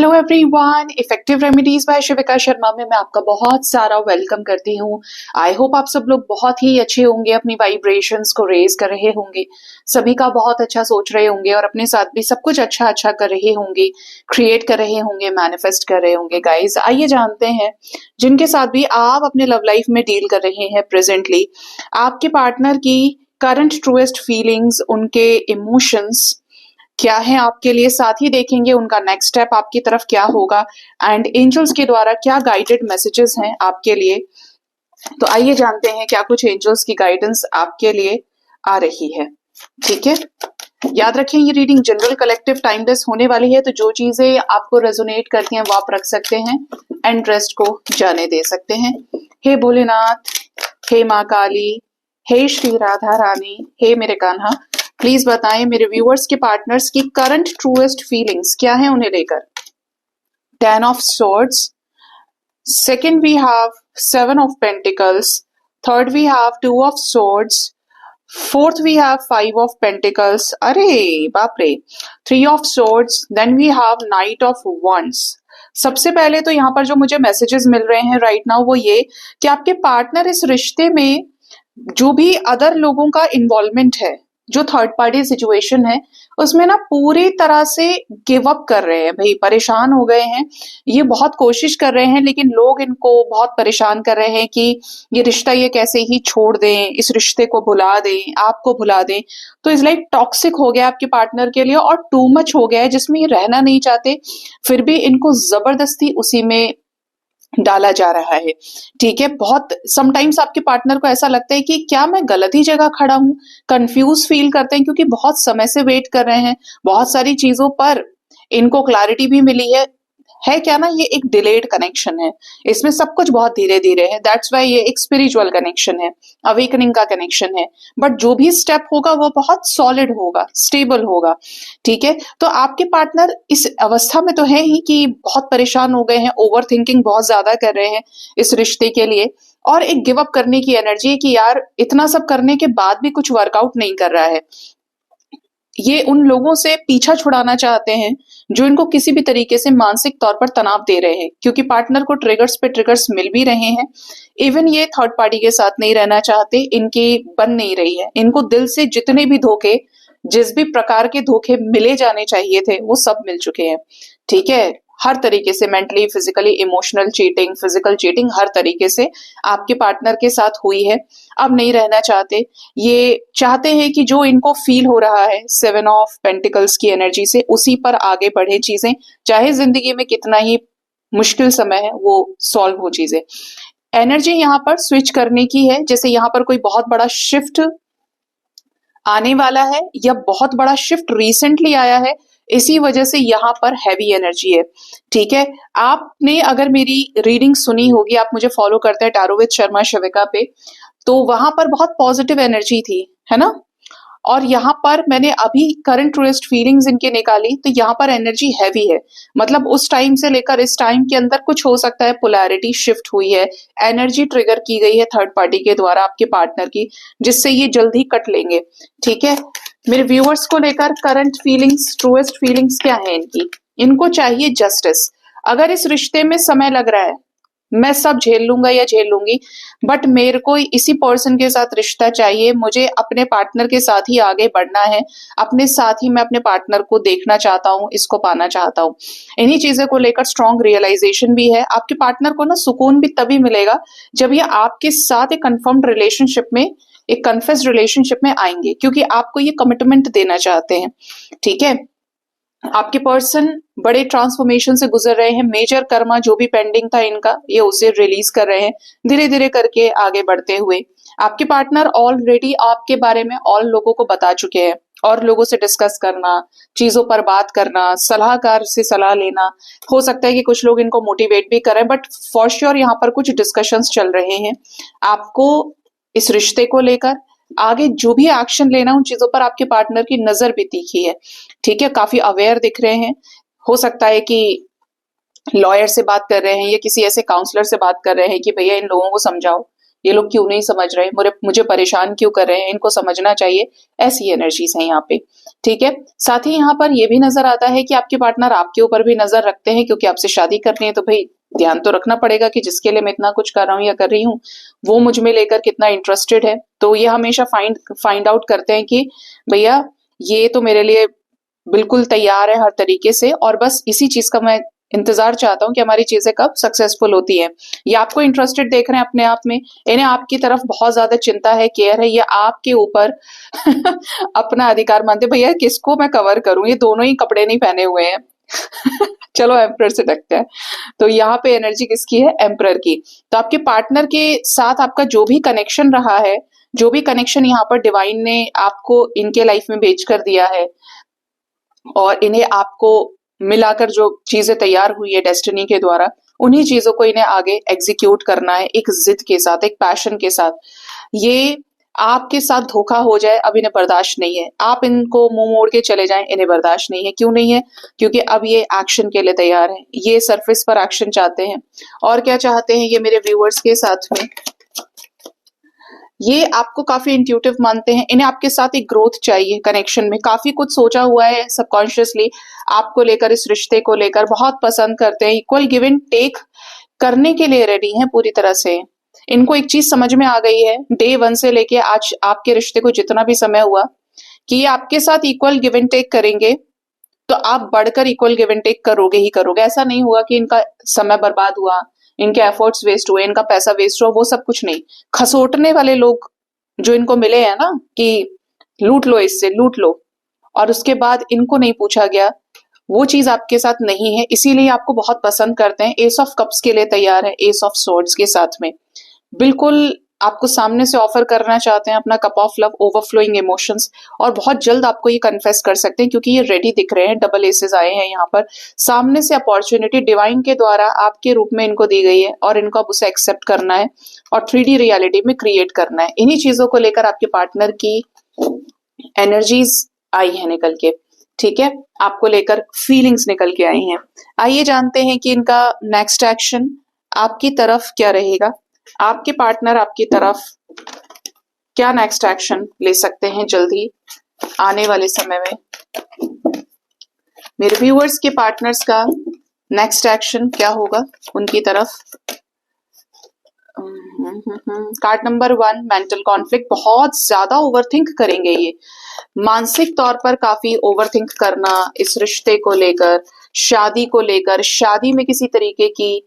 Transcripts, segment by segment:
Hello everyone, effective remedies by Shivika Sharma में मैं आपका बहुत सारा वेलकम करती हूँ। आई होप आप सब लोग बहुत ही अच्छे होंगे, अपनी वाइब्रेशंस को रेज कर रहे होंगे, सभी का बहुत अच्छा सोच रहे होंगे और अपने साथ भी सब कुछ अच्छा अच्छा कर रहे होंगे, क्रिएट कर रहे होंगे, मैनिफेस्ट कर रहे होंगे। गाइज आइए जानते हैं जिनके साथ भी आप अपने लव लाइफ में डील कर रहे हैं प्रेजेंटली, आपके पार्टनर की करंट ट्रूएस्ट फीलिंग्स, उनके इमोशंस क्या है आपके लिए। साथ ही देखेंगे उनका नेक्स्ट स्टेप आपकी तरफ क्या होगा एंड एंजल्स के द्वारा क्या गाइडेड मैसेजेस हैं आपके लिए। तो आइए जानते हैं क्या कुछ एंजल्स की गाइडेंस आपके लिए आ रही है। ठीक है, याद रखें ये रीडिंग जनरल कलेक्टिव टाइमलेस होने वाली है, तो जो चीजें आपको रेजोनेट करती हैं वो आप रख सकते हैं एंड रेस्ट को जाने दे सकते हैं। हे भोलेनाथ, हे माँ काली, हे श्री राधा रानी, हे मेरे कान्हा, प्लीज बताएं मेरे व्यूअर्स के पार्टनर्स की करंट ट्रूएस्ट फीलिंग्स क्या है उन्हें लेकर। 10 of swords, second we have 7 of pentacles, third we have 2 of swords, fourth we have 5 of pentacles, अरे बाप रे, 3 of swords, then we have knight of wands। सबसे पहले तो यहाँ पर जो मुझे मैसेजेस मिल रहे हैं राइट नाउ वो ये कि आपके पार्टनर इस रिश्ते में जो भी अदर लोगों का इन्वॉल्वमेंट है, जो थर्ड पार्टी सिचुएशन है, उसमें ना पूरी तरह से गिव अप कर रहे हैं। भाई परेशान हो गए हैं, ये बहुत कोशिश कर रहे हैं लेकिन लोग इनको बहुत परेशान कर रहे हैं कि ये रिश्ता ये कैसे ही छोड़ दें, इस रिश्ते को भुला दें, आपको भुला दें। तो इस लाइक टॉक्सिक हो गया आपके पार्टनर के लिए और टू मच हो गया है, जिसमें ये रहना नहीं चाहते, फिर भी इनको जबरदस्ती उसी में डाला जा रहा है। ठीक है, बहुत समटाइम्स आपके पार्टनर को ऐसा लगता है कि क्या मैं गलत ही जगह खड़ा हूं, कंफ्यूज फील करते हैं क्योंकि बहुत समय से वेट कर रहे हैं, बहुत सारी चीजों पर इनको क्लैरिटी भी मिली है क्या ना, ये एक डिलेड कनेक्शन है, इसमें सब कुछ बहुत धीरे धीरे है। दैट्स वाई ये एक स्पिरिचुअल कनेक्शन है, अवेकनिंग का कनेक्शन है, बट जो भी स्टेप होगा वो बहुत सॉलिड होगा, स्टेबल होगा। ठीक है, तो आपके पार्टनर इस अवस्था में तो है ही कि बहुत परेशान हो गए हैं, ओवर थिंकिंग बहुत ज्यादा कर रहे हैं इस रिश्ते के लिए, और एक गिव अप करने की एनर्जी है कि यार इतना सब करने के बाद भी कुछ वर्कआउट नहीं कर रहा है। ये उन लोगों से पीछा छुड़ाना चाहते हैं जो इनको किसी भी तरीके से मानसिक तौर पर तनाव दे रहे हैं, क्योंकि पार्टनर को ट्रिगर्स पे ट्रिगर्स मिल भी रहे हैं। इवन ये थर्ड पार्टी के साथ नहीं रहना चाहते, इनकी बन नहीं रही है, इनको दिल से जितने भी धोखे, जिस भी प्रकार के धोखे मिले जाने चाहिए थे वो सब मिल चुके हैं। ठीक है, हर तरीके से, mentally, physically, emotional cheating, physical cheating, हर तरीके से आपके पार्टनर के साथ हुई है। अब नहीं रहना चाहते, ये चाहते हैं कि जो इनको फील हो रहा है 7 ऑफ पेंटिकल्स की एनर्जी से, उसी पर आगे बढ़े चीजें, चाहे जिंदगी में कितना ही मुश्किल समय है वो सॉल्व हो चीजें। एनर्जी यहाँ पर स्विच करने की है, जैसे यहाँ पर कोई बहुत बड़ा शिफ्ट आने वाला है या बहुत बड़ा शिफ्ट रिसेंटली आया है, इसी वजह से यहाँ पर हैवी एनर्जी है। ठीक है, आपने अगर मेरी रीडिंग सुनी होगी, आप मुझे फॉलो करते हैं टैरो विद शर्मा शिविका पे, तो वहां पर बहुत पॉजिटिव एनर्जी थी, है ना। और यहाँ पर मैंने अभी करंट ट्रूएस्ट फीलिंग्स इनके निकाली, तो यहाँ पर एनर्जी हैवी है, मतलब उस टाइम से लेकर इस टाइम के अंदर कुछ हो सकता है, पोलैरिटी शिफ्ट हुई है, एनर्जी ट्रिगर की गई है थर्ड पार्टी के द्वारा आपके पार्टनर की, जिससे ये जल्द ही कट लेंगे। ठीक है, मेरे व्यूअर्स को लेकर करंट फीलिंग्स, ट्रूएस्ट फीलिंग्स क्या है इनकी। इनको चाहिए जस्टिस। अगर इस रिश्ते में समय लग रहा है, मैं सब झेल लूंगा या झेल लूंगी, बट मेरे को इसी पर्सन के साथ रिश्ता चाहिए, मुझे अपने पार्टनर के साथ ही आगे बढ़ना है, अपने साथ ही मैं अपने पार्टनर को देखना चाहता हूँ, इसको पाना चाहता हूँ। इन्हीं चीजों को लेकर स्ट्रॉन्ग रियलाइजेशन भी है। आपके पार्टनर को ना सुकून भी तभी मिलेगा जब ये आपके साथ एक कंफर्म्ड रिलेशनशिप में, एक कन्फेस्ड रिलेशनशिप में आएंगे, क्योंकि आपको ये कमिटमेंट देना चाहते हैं। ठीक है, आपके पर्सन बड़े ट्रांसफॉर्मेशन से गुजर रहे हैं, मेजर कर्मा जो भी पेंडिंग था इनका, ये उसे रिलीज कर रहे हैं धीरे धीरे करके आगे बढ़ते हुए। आपके पार्टनर ऑलरेडी आपके बारे में और लोगों को बता चुके हैं, और लोगों से डिस्कस करना, चीजों पर बात करना, सलाहकार से सलाह लेना, हो सकता है कि कुछ लोग इनको मोटिवेट भी करें, बट फॉर श्योर यहाँ पर कुछ डिस्कशंस चल रहे हैं आपको इस रिश्ते को लेकर। आगे जो भी एक्शन लेना, उन चीजों पर आपके पार्टनर की नजर भी तीखी है। ठीक है, काफी अवेयर दिख रहे हैं। हो सकता है कि लॉयर से बात कर रहे हैं या किसी ऐसे काउंसलर से बात कर रहे हैं कि भैया इन लोगों को समझाओ, ये लोग क्यों नहीं समझ रहे, मुझे परेशान क्यों कर रहे हैं, इनको समझना चाहिए। ऐसी एनर्जीज हैं यहाँ पे। ठीक है। साथ ही यहाँ पर ये भी नजर आता है कि आपके पार्टनर आपके ऊपर भी नजर रखते हैं, क्योंकि आपसे शादी करनी है तो भाई ध्यान तो रखना पड़ेगा कि जिसके लिए मैं इतना कुछ कर रहा हूँ या कर रही हूँ वो मुझ में लेकर कितना इंटरेस्टेड है। तो ये हमेशा फाइंड आउट करते हैं कि भैया ये तो मेरे लिए बिल्कुल तैयार है हर तरीके से, और बस इसी चीज का मैं इंतजार चाहता हूँ कि हमारी चीजें कब सक्सेसफुल होती है। ये आपको इंटरेस्टेड देख रहे हैं अपने आप में, इन्हें आपकी तरफ बहुत ज्यादा चिंता है, केयर है, ये आपके ऊपर अपना अधिकार मानते हैं। भैया किसको मैं कवर करूं, ये दोनों ही कपड़े नहीं पहने हुए हैं। चलो एम्प्रर से देखते हैं। तो यहाँ पे एनर्जी किसकी है, एम्प्रर की। तो आपके पार्टनर के साथ आपका जो भी कनेक्शन रहा है, जो भी कनेक्शन यहाँ पर डिवाइन ने आपको इनके लाइफ में भेज कर दिया है, और इन्हें आपको मिलाकर जो चीजें तैयार हुई है डेस्टिनी के द्वारा, उन्हीं चीजों को इन्हें आगे एग्जीक्यूट करना है एक जिद के साथ, एक पैशन के साथ। ये आपके साथ धोखा हो जाए अब इन्हें बर्दाश्त नहीं है, आप इनको मुंह मोड़ के चले जाएं इन्हें बर्दाश्त नहीं है। क्यों नहीं है, क्योंकि अब ये एक्शन के लिए तैयार है, ये सरफेस पर एक्शन चाहते हैं। और क्या चाहते हैं ये मेरे व्यूअर्स के साथ में, ये आपको काफी इंट्यूटिव मानते हैं, इन्हें आपके साथ एक ग्रोथ चाहिए कनेक्शन में, काफी कुछ सोचा हुआ है सबकॉन्शियसली आपको लेकर, इस रिश्ते को लेकर बहुत पसंद करते हैं, इक्वल गिव एंड टेक करने के लिए रेडी हैं पूरी तरह से। इनको एक चीज समझ में आ गई है डे वन से लेके आज आपके रिश्ते को जितना भी समय हुआ, कि ये आपके साथ इक्वल गिव एंड टेक करेंगे तो आप बढ़कर इक्वल गिव एंड टेक करोगे ही करोगे। ऐसा नहीं हुआ कि इनका समय बर्बाद हुआ, इनके एफर्ट्स वेस्ट हुए, इनका पैसा वेस्ट हुआ, वो सब कुछ नहीं। खसोटने वाले लोग जो इनको मिले हैं ना, कि लूट लो इससे लूट लो, और उसके बाद इनको नहीं पूछा गया, वो चीज आपके साथ नहीं है, इसीलिए आपको बहुत पसंद करते हैं। एस ऑफ कप्स के लिए तैयार है, एस ऑफ सोर्ड्स के साथ में बिल्कुल आपको सामने से ऑफर करना चाहते हैं अपना cup of love, overflowing emotions, और बहुत जल्द आपको ये कन्फेस कर सकते हैं क्योंकि ये रेडी दिख रहे हैं, डबल एसेस आए हैं यहाँ पर सामने से। अपॉर्चुनिटी डिवाइन के द्वारा आपके रूप में इनको दी गई है और इनको अब उसे एक्सेप्ट करना है और 3D रियलिटी में क्रिएट करना है। इन्हीं चीजों को लेकर आपके पार्टनर की एनर्जीज आई है निकल के, ठीक है, आपको लेकर फीलिंग्स निकल के आई हैं। आइए जानते हैं कि इनका नेक्स्ट एक्शन आपकी तरफ क्या रहेगा, आपके पार्टनर आपकी तरफ क्या नेक्स्ट एक्शन ले सकते हैं जल्दी आने वाले समय में। मेरे व्यूअर्स के पार्टनर्स का नेक्स्ट एक्शन क्या होगा उनकी तरफ। Card number 1, mental conflict. बहुत ज्यादा ओवरथिंक करेंगे ये, मानसिक तौर पर काफी ओवरथिंक करना इस रिश्ते को लेकर, शादी को लेकर, शादी में किसी तरीके की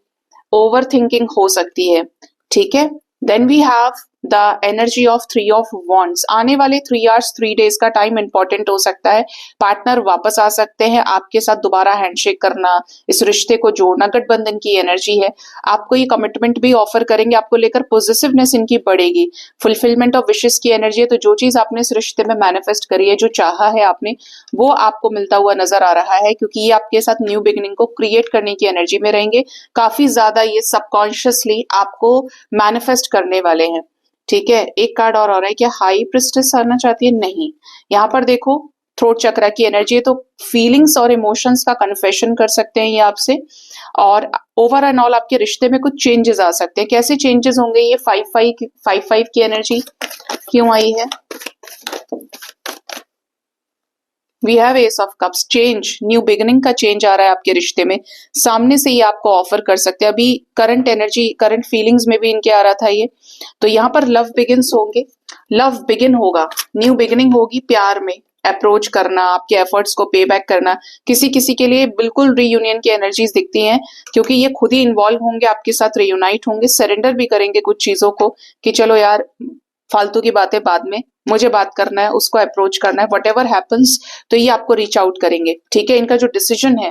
ओवर थिंकिंग हो सकती है, ठीक है। Then we have the energy of 3 of wands. आने वाले 3 आवर्स 3 डेज का टाइम इंपॉर्टेंट हो सकता है, पार्टनर वापस आ सकते हैं आपके साथ दोबारा हैंडशेक करना, इस रिश्ते को जोड़ना, गठबंधन की एनर्जी है। आपको ये कमिटमेंट भी ऑफर करेंगे, आपको लेकर पॉजिटिवनेस इनकी बढ़ेगी, फुलफिलमेंट ऑफ विशेस की एनर्जी है। तो जो चीज आपने इस रिश्ते में मैनिफेस्ट करी है, जो चाहा है आपने, वो आपको मिलता हुआ नजर आ रहा है, क्योंकि ये आपके साथ न्यू बिगिनिंग को क्रिएट करने की एनर्जी में रहेंगे। काफी ज्यादा ये सबकॉन्शियसली आपको मैनिफेस्ट करने वाले हैं, ठीक है। एक कार्ड और आ रहा है, क्या हाई प्रिस्टेस आना चाहती है, नहीं। यहाँ पर देखो थ्रोट चक्रा की एनर्जी है, तो फीलिंग्स और इमोशंस का कन्फेशन कर सकते हैं ये आपसे, और ओवर एंड ऑल आपके रिश्ते में कुछ चेंजेस आ सकते हैं। कैसे चेंजेस होंगे, ये 5-5 की एनर्जी क्यों आई है। We have ace of cups, change, new beginning का चेंज आ रहा है आपके रिश्ते में, सामने से ये आपको ऑफर कर सकते हैं। अभी करंट एनर्जी, करंट फीलिंग्स में भी इनके आ रहा था ये, तो यहाँ पर लव बिगिन्स होंगे, लव बिगिन होगा, न्यू बिगिनिंग होगी प्यार में, अप्रोच करना, आपके एफर्ट्स को पे बैक करना। किसी किसी के लिए बिल्कुल रीयूनियन की एनर्जीज दिखती हैं, क्योंकि ये खुद ही इन्वॉल्व होंगे आपके साथ, रीयूनाइट होंगे, सरेंडर भी करेंगे कुछ चीजों को कि चलो यार फालतू की बातें बाद में, मुझे बात करना है, उसको अप्रोच करना है, व्हाटएवर हैपेंस, तो ये आपको रीच आउट करेंगे, ठीक है। इनका जो डिसीजन है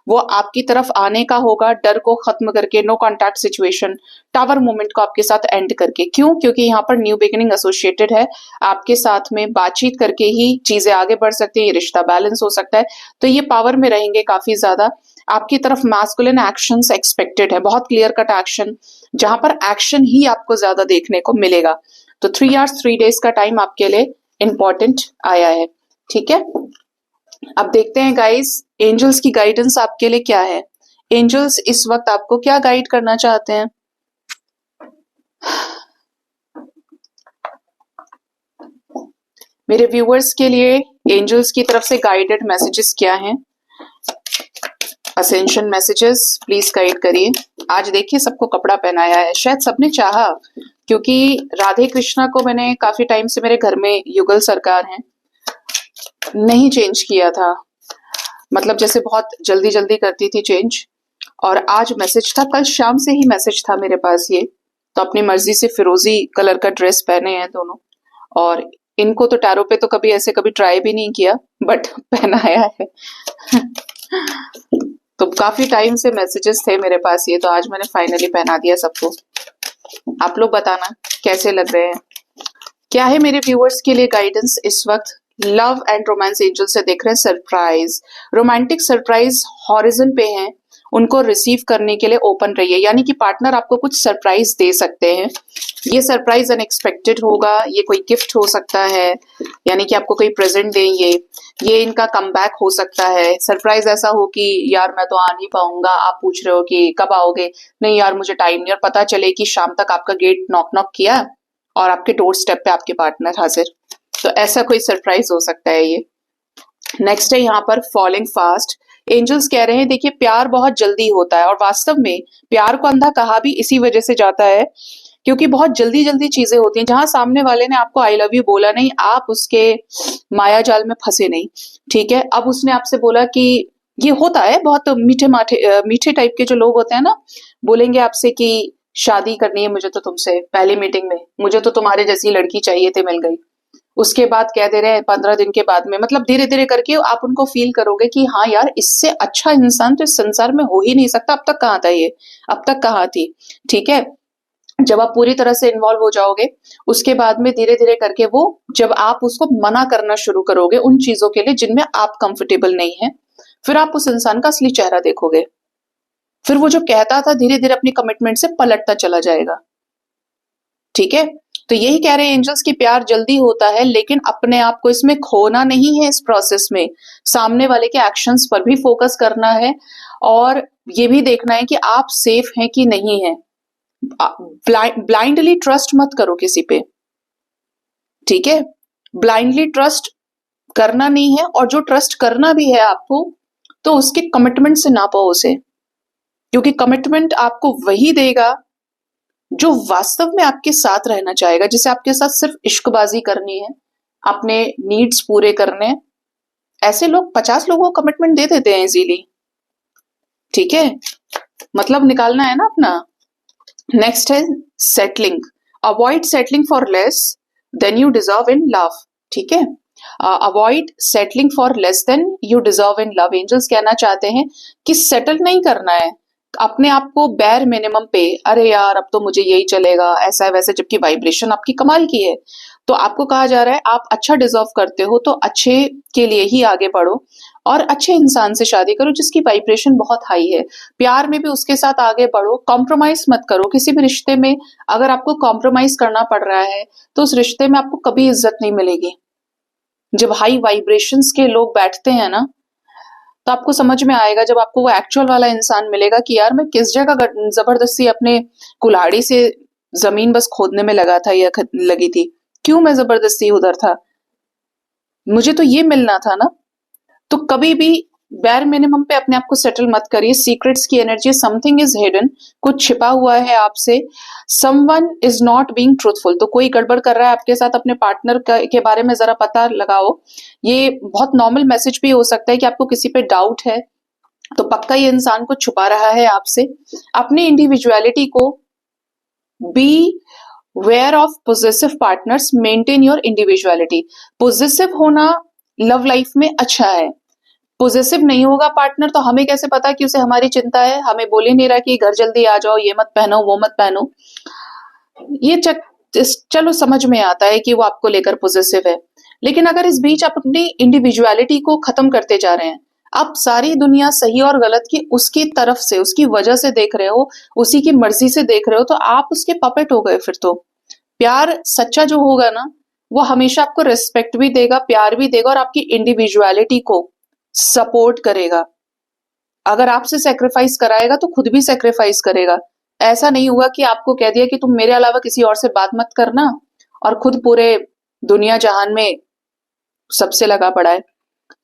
वो आपकी तरफ आने का होगा, डर को खत्म करके, no contact situation, tower movement को आपके साथ एंड करके। क्यों, क्योंकि यहाँ पर न्यू बिगिनिंग एसोसिएटेड है, आपके साथ में बातचीत करके ही चीजें आगे बढ़ सकती है, ये रिश्ता बैलेंस हो सकता है। तो ये पावर में रहेंगे काफी ज्यादा, आपकी तरफ मैस्कुलिन एक्शंस एक्सपेक्टेड है, बहुत क्लियर कट एक्शन, जहां पर एक्शन ही आपको ज्यादा देखने को मिलेगा। तो 3 आवर्स 3 डेज का टाइम आपके लिए इंपॉर्टेंट आया है, ठीक है। अब देखते हैं गाइस एंजल्स की गाइडेंस आपके लिए क्या है। एंजल्स इस वक्त आपको क्या गाइड करना चाहते हैं। मेरे व्यूअर्स के लिए एंजल्स की तरफ से गाइडेड मैसेजेस क्या हैं? असेंशन मैसेजेस प्लीज गाइड करिए। आज देखिए सबको कपड़ा पहनाया है, शायद सबने चाहा, क्योंकि राधे कृष्णा को मैंने काफी टाइम से मेरे घर में युगल सरकार हैं, नहीं चेंज किया था, मतलब जैसे बहुत जल्दी जल्दी करती थी चेंज। और आज मैसेज था, कल शाम से ही मैसेज था मेरे पास ये, तो अपनी मर्जी से फिरोजी कलर का ड्रेस पहने हैं दोनों। और इनको तो टैरो पे तो कभी ऐसे कभी ट्राई भी नहीं किया, बट पहनाया है। तो काफी टाइम से मैसेजेस थे मेरे पास ये, तो आज मैंने फाइनली पहना दिया सबको। आप लोग बताना कैसे लग रहे हैं। क्या है मेरे व्यूअर्स के लिए गाइडेंस इस वक्त? लव एंड रोमांस एंजल से देख रहे हैं सरप्राइज, रोमांटिक सरप्राइज हॉरिजन पे हैं, उनको रिसीव करने के लिए ओपन रहिए। यानी कि पार्टनर आपको कुछ सरप्राइज दे सकते हैं। ये सरप्राइज अनएक्सपेक्टेड होगा, ये कोई गिफ्ट हो सकता है, यानी कि आपको कोई प्रेजेंट देंगे, ये इनका कमबैक हो सकता है। सरप्राइज ऐसा हो कि यार मैं तो आ नहीं पाऊंगा, आप पूछ रहे हो कि कब आओगे, नहीं यार मुझे टाइम नहीं, और पता चले कि शाम तक आपका गेट नॉक नॉक किया और आपके डोर स्टेप पे आपके पार्टनर हाजिर। तो ऐसा कोई सरप्राइज हो सकता है ये। नेक्स्ट है यहाँ पर फॉलिंग फास्ट। एंजल्स कह रहे हैं देखिए प्यार बहुत जल्दी होता है, और वास्तव में प्यार को अंधा कहा भी इसी वजह से जाता है क्योंकि बहुत जल्दी जल्दी चीजें होती हैं। जहां सामने वाले ने आपको आई लव यू बोला नहीं, आप उसके माया जाल में फंसे नहीं, ठीक है। अब उसने आपसे बोला कि ये होता है बहुत मीठे टाइप के जो लोग होते हैं ना, बोलेंगे आपसे कि शादी करनी है मुझे तो तुमसे, पहली मीटिंग में मुझे तो तुम्हारे जैसी लड़की चाहिए थी, मिल गई। उसके बाद कह दे रहे हैं 15 दिन के बाद में, मतलब धीरे धीरे करके आप उनको फील करोगे कि हाँ यार इससे अच्छा इंसान तो इस संसार में हो ही नहीं सकता, अब तक कहाँ था ये, अब तक कहाँ थी, ठीक है। जब आप पूरी तरह से इन्वॉल्व हो जाओगे, उसके बाद में धीरे धीरे करके वो, जब आप उसको मना करना शुरू करोगे उन चीजों के लिए जिनमें आप कंफर्टेबल नहीं है, फिर आप उस इंसान का असली चेहरा देखोगे। फिर वो जो कहता था धीरे धीरे अपनी कमिटमेंट से पलटता चला जाएगा, ठीक है। तो यही कह रहे हैं एंजल्स की प्यार जल्दी होता है, लेकिन अपने आप को इसमें खोना नहीं है। इस प्रोसेस में सामने वाले के एक्शंस पर भी फोकस करना है, और ये भी देखना है कि आप सेफ हैं कि नहीं है। ब्लाइंडली ट्रस्ट मत करो किसी पे, ठीक है। ब्लाइंडली ट्रस्ट करना नहीं है, और जो ट्रस्ट करना भी है आपको, तो उसके कमिटमेंट से नापो उसे, क्योंकि कमिटमेंट आपको वही देगा जो वास्तव में आपके साथ रहना चाहेगा, जिसे आपके साथ सिर्फ इश्कबाजी करनी है, अपने नीड्स पूरे करने। ऐसे लोग 50 लोगों को कमिटमेंट दे देते हैं इजीली, ठीक है। मतलब निकालना है ना अपना। नेक्स्ट है settling. Avoid settling for less than you deserve in love, ठीक है। Avoid settling for less than you deserve in love. Angels कहना चाहते हैं कि सेटल नहीं करना है अपने आप को बेयर मिनिमम पे, अरे यार अब तो मुझे यही चलेगा, ऐसा है वैसे, जबकि वाइब्रेशन आपकी कमाल की है। तो आपको कहा जा रहा है आप अच्छा डिजर्व करते हो, तो अच्छे के लिए ही आगे बढ़ो और अच्छे इंसान से शादी करो जिसकी वाइब्रेशन बहुत हाई है। प्यार में भी उसके साथ आगे बढ़ो, कॉम्प्रोमाइज मत करो किसी भी रिश्ते में। अगर आपको कॉम्प्रोमाइज करना पड़ रहा है तो उस रिश्ते में आपको कभी इज्जत नहीं मिलेगी। जब हाई वाइब्रेशंस के लोग बैठते हैं ना, तो आपको समझ में आएगा, जब आपको वो एक्चुअल वाला इंसान मिलेगा कि यार मैं किस जगह जबरदस्ती अपने कुल्हाड़ी से जमीन बस खोदने में लगा था या लगी थी, क्यों मैं जबरदस्ती उधर था, मुझे तो ये मिलना था ना। तो कभी भी बेयर मिनिमम पे अपने आप को सेटल मत करिए। सीक्रेट्स की एनर्जी, समथिंग इज हिडन, कुछ छिपा हुआ है आपसे। Someone is not being truthful, तो कोई गड़बड़ कर रहा है आपके साथ, अपने पार्टनर के बारे में जरा पता लगाओ। ये बहुत नॉर्मल मैसेज भी हो सकता है कि आपको किसी पे डाउट है, तो पक्का ये इंसान को छुपा रहा है आपसे। अपनी इंडिविजुअलिटी को, beware of possessive partners, maintain your individuality. Possessive होना लव लाइफ में अच्छा है। पोजेसिव नहीं होगा पार्टनर तो हमें कैसे पता कि उसे हमारी चिंता है, हमें बोल ही नहीं रहा कि घर जल्दी आ जाओ, ये मत पहनो वो मत पहनो। ये चलो समझ में आता है कि वो आपको लेकर पोजेसिव है, लेकिन अगर इस बीच आप अपनी इंडिविजुअलिटी को खत्म करते जा रहे हैं, आप सारी दुनिया सही और गलत की उसकी तरफ से, उसकी वजह से देख रहे हो, उसी की मर्जी से देख रहे हो, तो आप उसके पपेट हो गए। फिर तो प्यार सच्चा जो होगा ना, वो हमेशा आपको रिस्पेक्ट भी देगा, प्यार भी देगा, और आपकी इंडिविजुअलिटी को सपोर्ट करेगा। अगर आपसे सेक्रीफाइस कराएगा तो खुद भी सेक्रीफाइस करेगा। ऐसा नहीं हुआ कि आपको कह दिया कि तुम मेरे अलावा किसी और से बात मत करना, और खुद पूरे दुनिया जहान में सबसे लगा पड़ा है।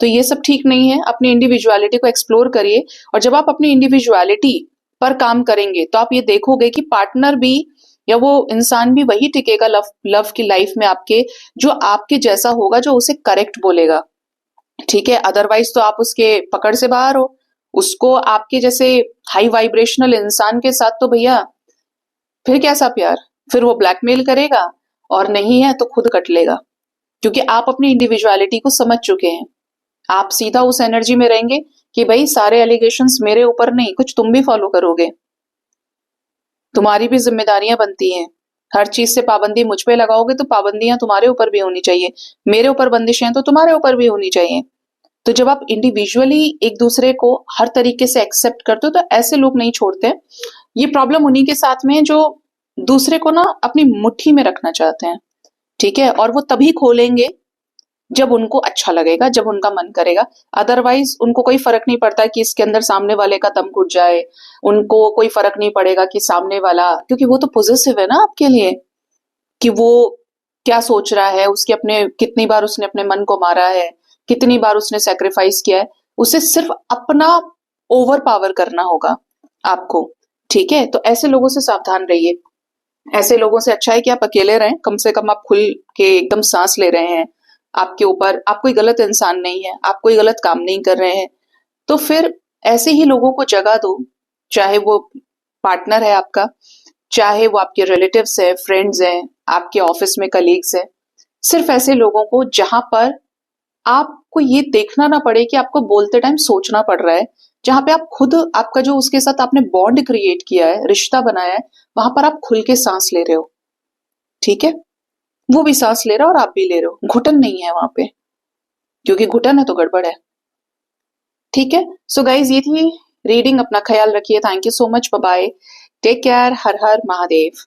तो ये सब ठीक नहीं है। अपनी इंडिविजुअलिटी को एक्सप्लोर करिए, और जब आप अपनी इंडिविजुअलिटी पर काम करेंगे तो आप ये देखोगे कि पार्टनर भी या वो इंसान भी वही टिकेगा लव लव की लाइफ में आपके, जो आपके जैसा होगा, जो उसे करेक्ट बोलेगा। ठीक है, अदरवाइज तो आप उसके पकड़ से बाहर हो। उसको आपके जैसे हाई वाइब्रेशनल इंसान के साथ तो भैया फिर कैसा प्यार, फिर वो ब्लैकमेल करेगा, और नहीं है तो खुद कट लेगा, क्योंकि आप अपनी इंडिविजुअलिटी को समझ चुके हैं। आप सीधा उस एनर्जी में रहेंगे कि भाई सारे एलिगेशंस मेरे ऊपर नहीं, कुछ तुम भी फॉलो करोगे, तुम्हारी भी जिम्मेदारियां बनती हैं। हर चीज से पाबंदी मुझ पे लगाओगे तो पाबंदियां तुम्हारे ऊपर भी होनी चाहिए, मेरे ऊपर बंदिशें तो तुम्हारे ऊपर भी होनी चाहिए। तो जब आप इंडिविजुअली एक दूसरे को हर तरीके से एक्सेप्ट करते हो तो ऐसे लोग नहीं छोड़ते। ये प्रॉब्लम उन्हीं के साथ में है जो दूसरे को ना अपनी मुट्ठी में रखना चाहते हैं। ठीक है, और वो तभी खोलेंगे जब उनको अच्छा लगेगा, जब उनका मन करेगा। अदरवाइज उनको कोई फर्क नहीं पड़ता कि इसके अंदर सामने वाले का दम घुट जाए, उनको कोई फर्क नहीं पड़ेगा कि सामने वाला, क्योंकि वो तो पॉजिटिव है ना आपके लिए, कि वो क्या सोच रहा है, उसके अपने कितनी बार उसने अपने मन को मारा है, कितनी बार उसने सेक्रीफाइस किया है। उसे सिर्फ अपना ओवर पावर करना होगा आपको। ठीक है, तो ऐसे लोगों से सावधान रहिए। ऐसे लोगों से अच्छा है कि आप अकेले रहें, कम से कम आप खुल के एकदम सांस ले रहे हैं। आपके ऊपर आप कोई गलत इंसान नहीं है, आप कोई गलत काम नहीं कर रहे हैं, तो फिर ऐसे ही लोगों को जगह दो। चाहे वो पार्टनर है आपका, चाहे वो आपके रिलेटिव्स है, फ्रेंड्स हैं, आपके ऑफिस में कलीग्स हैं। सिर्फ ऐसे लोगों को जहां पर आपको ये देखना ना पड़े कि आपको बोलते टाइम सोचना पड़ रहा है, जहां पे आप खुद, आपका जो उसके साथ आपने बॉन्ड क्रिएट किया है, रिश्ता बनाया है, वहां पर आप खुल के सांस ले रहे हो। ठीक है, वो भी सांस ले रहा है और आप भी ले रहे हो, घुटन नहीं है वहां पे, क्योंकि घुटन है तो गड़बड़ है। ठीक है, सो गाइज ये थी रीडिंग। अपना ख्याल रखिए। Thank you so much, bye bye, take care, Har Har Mahadev.